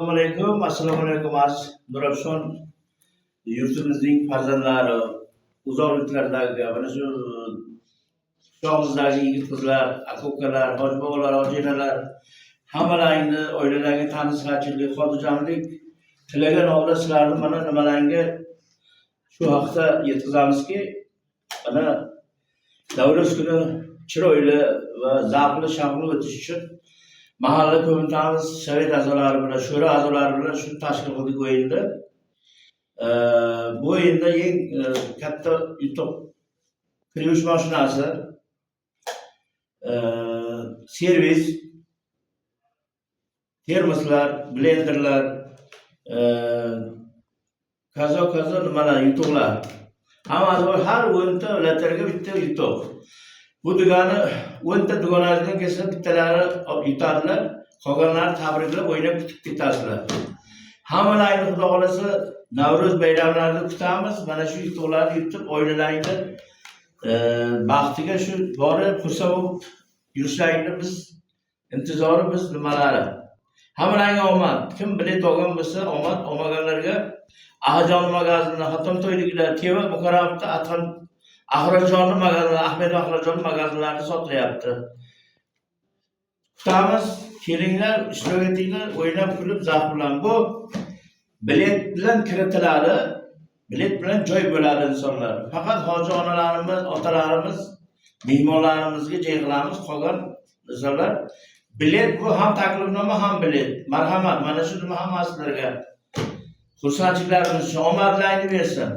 Assalomu alaykum aziz Nurafshon yurtimizning farzandlari, uzoq yurtlardagi mana shu qishlog'imizdagi yigit-qizlar, aka-ukalar, hoji bobolar, hoji enalar hammalaringni oilalarga tanishchilik, xotirjamlik tilagan holda sizlarni mana nimalarga shu haqda yetkazamizki, mana Davlat kuni chiroyli va zavqli shavqli o'tish uchun mahalla qo'mitamiz sovet a'zolari bilan, sho'ra a'zolari bilan shu tashkil qildik o'yinda. Bu o'yinda eng katta yutuq kirish mashinasi, servis, termoslar, blenderlar, kazo nimalar yutuqlar. Hammasi bor, har o'yinda ularga bitta yutuq. Bu degani 10 ta dugonasidan kelsa bittalari yutadilar, qolganlari tabriklab o'ynab kutib ketasizlar. Hammalaringni xudo xolasa Navro'z bayramlarida kutamiz. Mana shu yutuqlarni yutib oilalaringni baxtiga shu borib xursand bo'lib yurishlaringni biz intizori biz nimalari. Hammalaringga omad. Kim bilet olgan bo'lsa omad, olmaganlarga Ahajon magazinida, Xatom to'yligilar, Teva Mukarramda Ahrajonning magazinlari, Ahmed Ahrajon magazinlarini sotilyapti. Kutamiz, kelinglar, ishtirok etinglar, o'ynab kulib zavq bilan. Bu bilet bilan kiritiladi, bilet bilan joy bo'ladi insonlar. Faqat hoji onalarimiz, otalarimiz, mehmonlarimizga joy qilamiz, qolgan insonlar bilet bu ham taklifnoma, ham bilet. Marhamat, mana shu nima hamma sizlarga xursandchiliklarimiz uchun omadlaringni bersin.